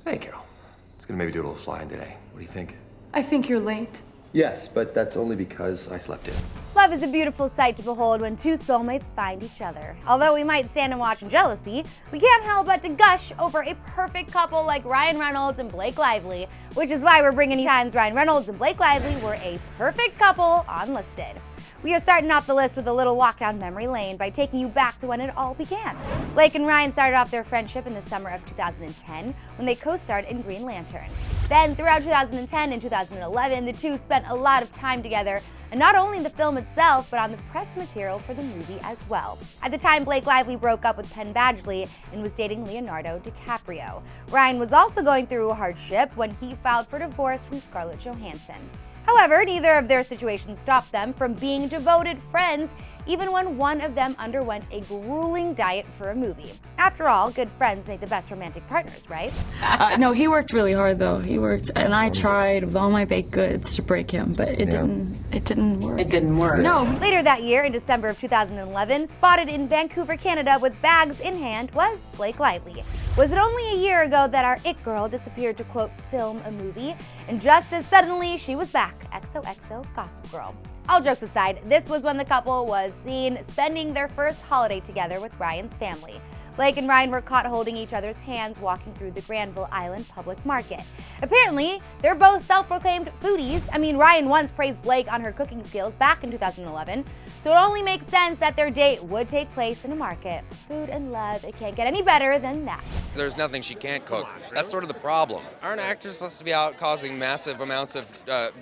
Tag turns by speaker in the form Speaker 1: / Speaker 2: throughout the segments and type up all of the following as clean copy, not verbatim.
Speaker 1: Hey, Carol. It's gonna maybe do a little flying today. What do you think?
Speaker 2: I think you're late.
Speaker 1: Yes, but that's only because I slept in.
Speaker 3: Love is a beautiful sight to behold when two soulmates find each other. Although we might stand and watch in jealousy, we can't help but to gush over a perfect couple like Ryan Reynolds and Blake Lively, which is why we're bringing you times Ryan Reynolds and Blake Lively were a perfect couple on Listed. We are starting off the list with a little walk down memory lane by taking you back to when it all began. Blake and Ryan started off their friendship in the summer of 2010 when they co-starred in Green Lantern. Then throughout 2010 and 2011, the two spent a lot of time together, and not only in the film itself, but on the press material for the movie as well. At the time, Blake Lively broke up with Penn Badgley and was dating Leonardo DiCaprio. Ryan was also going through a hardship when he filed for divorce from Scarlett Johansson. However, neither of their situations stopped them from being devoted friends, even when one of them underwent a grueling diet for a movie. After all, good friends make the best romantic partners, right?
Speaker 2: No, he worked really hard though. He worked, and I tried with all my baked goods to break him, but it didn't work.
Speaker 4: It didn't work.
Speaker 2: No.
Speaker 3: Later that year, in December of 2011, spotted in Vancouver, Canada with bags in hand was Blake Lively. Was it only a year ago that our it girl disappeared to, quote, film a movie? And just as suddenly, she was back, XOXO Gossip Girl. All jokes aside, this was when the couple was seen spending their first holiday together with Ryan's family. Blake and Ryan were caught holding each other's hands walking through the Granville Island public market. Apparently, they're both self-proclaimed foodies. I mean, Ryan once praised Blake on her cooking skills back in 2011, so it only makes sense that their date would take place in a market. Food and love, it can't get any better than that.
Speaker 5: There's nothing she can't cook. That's sort of the problem. Aren't actors supposed to be out causing massive amounts of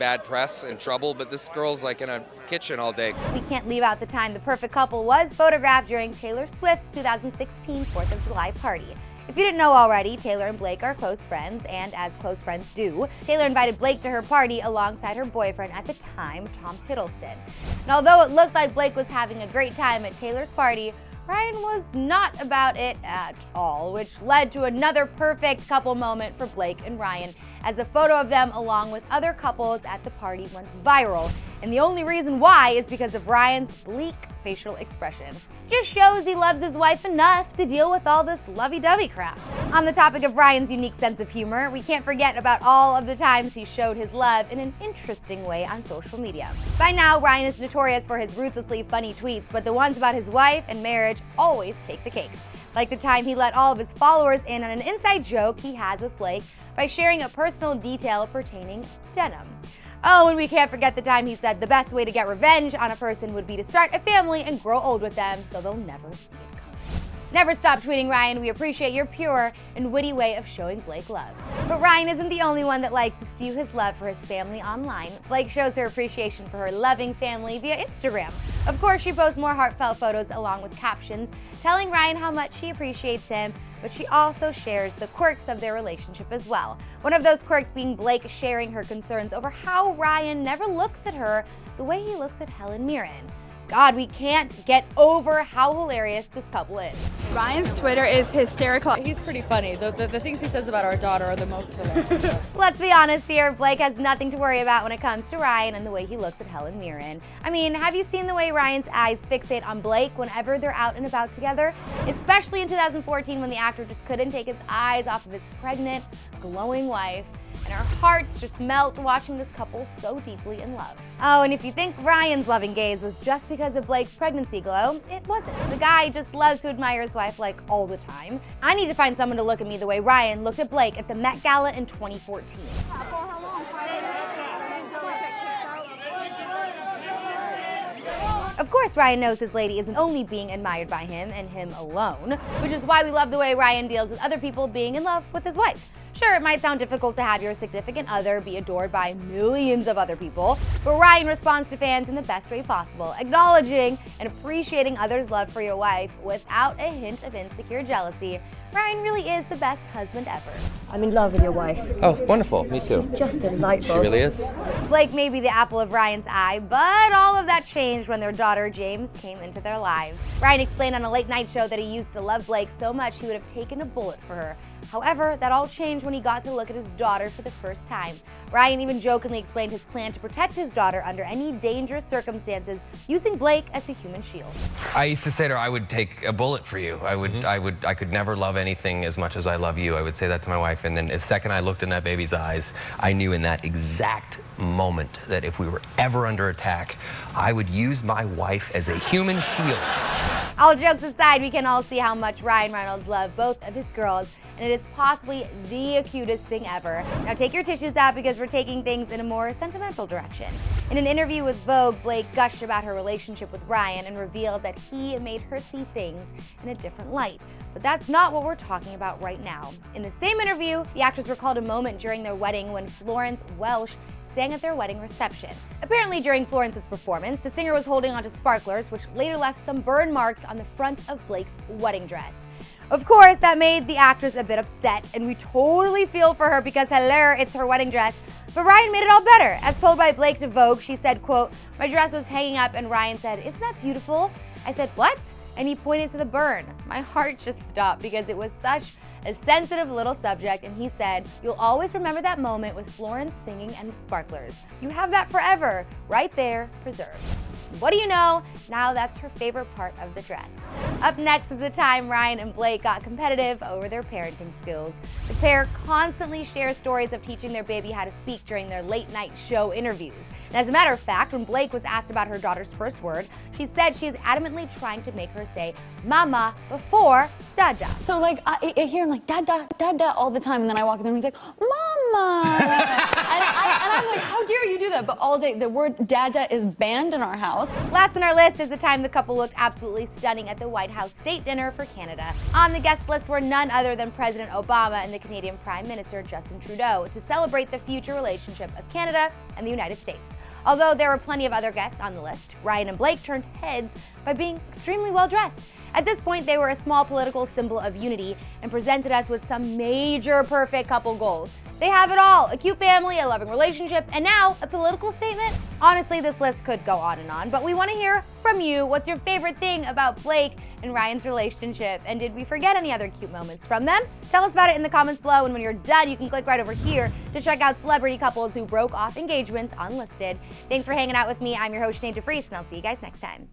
Speaker 5: bad press and trouble, but this girl's like in a kitchen all day.
Speaker 3: We can't leave out the time the perfect couple was photographed during Taylor Swift's 2016 4th of July party. If you didn't know already, Taylor and Blake are close friends, and as close friends do, Taylor invited Blake to her party alongside her boyfriend at the time, Tom Hiddleston. And although it looked like Blake was having a great time at Taylor's party, Ryan was not about it at all, which led to another perfect couple moment for Blake and Ryan, as a photo of them along with other couples at the party went viral. And the only reason why is because of Ryan's bleak facial expression. Just shows he loves his wife enough to deal with all this lovey-dovey crap. On the topic of Ryan's unique sense of humor, we can't forget about all of the times he showed his love in an interesting way on social media. By now, Ryan is notorious for his ruthlessly funny tweets, but the ones about his wife and marriage always take the cake. Like the time he let all of his followers in on an inside joke he has with Blake by sharing a personal detail pertaining denim. Oh, and we can't forget the time he said the best way to get revenge on a person would be to start a family and grow old with them so they'll never see it coming. Never stop tweeting, Ryan. We appreciate your pure and witty way of showing Blake love. But Ryan isn't the only one that likes to spew his love for his family online. Blake shows her appreciation for her loving family via Instagram. Of course, she posts more heartfelt photos along with captions telling Ryan how much she appreciates him, but she also shares the quirks of their relationship as well. One of those quirks being Blake sharing her concerns over how Ryan never looks at her the way he looks at Helen Mirren. God, we can't get over how hilarious this couple is.
Speaker 6: Ryan's Twitter is hysterical. He's pretty funny. The things he says about our daughter are the most hilarious.
Speaker 3: Let's be honest here, Blake has nothing to worry about when it comes to Ryan and the way he looks at Helen Mirren. I mean, have you seen the way Ryan's eyes fixate on Blake whenever they're out and about together? Especially in 2014 when the actor just couldn't take his eyes off of his pregnant, glowing wife. And our hearts just melt watching this couple so deeply in love. Oh, and if you think Ryan's loving gaze was just because of Blake's pregnancy glow, it wasn't. The guy just loves to admire his wife like all the time. I need to find someone to look at me the way Ryan looked at Blake at the Met Gala in 2014. Of course, Ryan knows his lady isn't only being admired by him and him alone, which is why we love the way Ryan deals with other people being in love with his wife. Sure, it might sound difficult to have your significant other be adored by millions of other people, but Ryan responds to fans in the best way possible, acknowledging and appreciating others' love for your wife without a hint of insecure jealousy. Ryan really is the best husband ever.
Speaker 4: I'm in love with your wife.
Speaker 5: Oh, wonderful. Me too.
Speaker 4: She's just delightful.
Speaker 5: She really is.
Speaker 3: Blake may be the apple of Ryan's eye, but all of that changed when their daughter James came into their lives. Ryan explained on a late night show that he used to love Blake so much he would have taken a bullet for her. However, that all changed when he got to look at his daughter for the first time. Ryan even jokingly explained his plan to protect his daughter under any dangerous circumstances, using Blake as a human shield.
Speaker 7: I used to say to her, I would take a bullet for you. I could never love anything as much as I love you. I would say that to my wife, and then the second I looked in that baby's eyes, I knew in that exact moment that if we were ever under attack, I would use my wife as a human shield.
Speaker 3: All jokes aside, we can all see how much Ryan Reynolds loved both of his girls, and it is possibly the cutest thing ever. Now take your tissues out because we're taking things in a more sentimental direction. In an interview with Vogue, Blake gushed about her relationship with Ryan and revealed that he made her see things in a different light. But that's not what we're talking about right now. In the same interview, the actors recalled a moment during their wedding when Florence Welch sang at their wedding reception. Apparently during Florence's performance, the singer was holding onto sparklers, which later left some burn marks on the front of Blake's wedding dress. Of course, that made the actress a bit upset, and we totally feel for her because, hello, it's her wedding dress. But Ryan made it all better. As told by Blake to Vogue, she said, quote, "My dress was hanging up," and Ryan said, "Isn't that beautiful?" I said, "What?" And he pointed to the burn. My heart just stopped because it was such a sensitive little subject, and he said, "You'll always remember that moment with Florence singing and the sparklers. You have that forever, right there, preserved." What do you know? Now that's her favorite part of the dress. Up next is the time Ryan and Blake got competitive over their parenting skills. The pair constantly share stories of teaching their baby how to speak during their late night show interviews. And as a matter of fact, when Blake was asked about her daughter's first word, she said she is adamantly trying to make her say mama before dada.
Speaker 2: So like I hear him like dada, dada all the time, and then I walk in the room and he's like, mama. and I'm like, how dare you do that? But all day the word dada is banned in our house.
Speaker 3: Last on our list is the time the couple looked absolutely stunning at the White House State Dinner for Canada. On the guest list were none other than President Obama and the Canadian Prime Minister Justin Trudeau to celebrate the future relationship of Canada and the United States. Although there were plenty of other guests on the list, Ryan and Blake turned heads by being extremely well dressed. At this point, they were a small political symbol of unity and presented us with some major perfect couple goals. They have it all: a cute family, a loving relationship, and now a political statement. Honestly, this list could go on, but we want to hear from you. What's your favorite thing about Blake and Ryan's relationship? And did we forget any other cute moments from them? Tell us about it in the comments below, and when you're done, you can click right over here to check out celebrity couples who broke off engagements unlisted. Thanks for hanging out with me. I'm your host, Sinead DeFries, and I'll see you guys next time.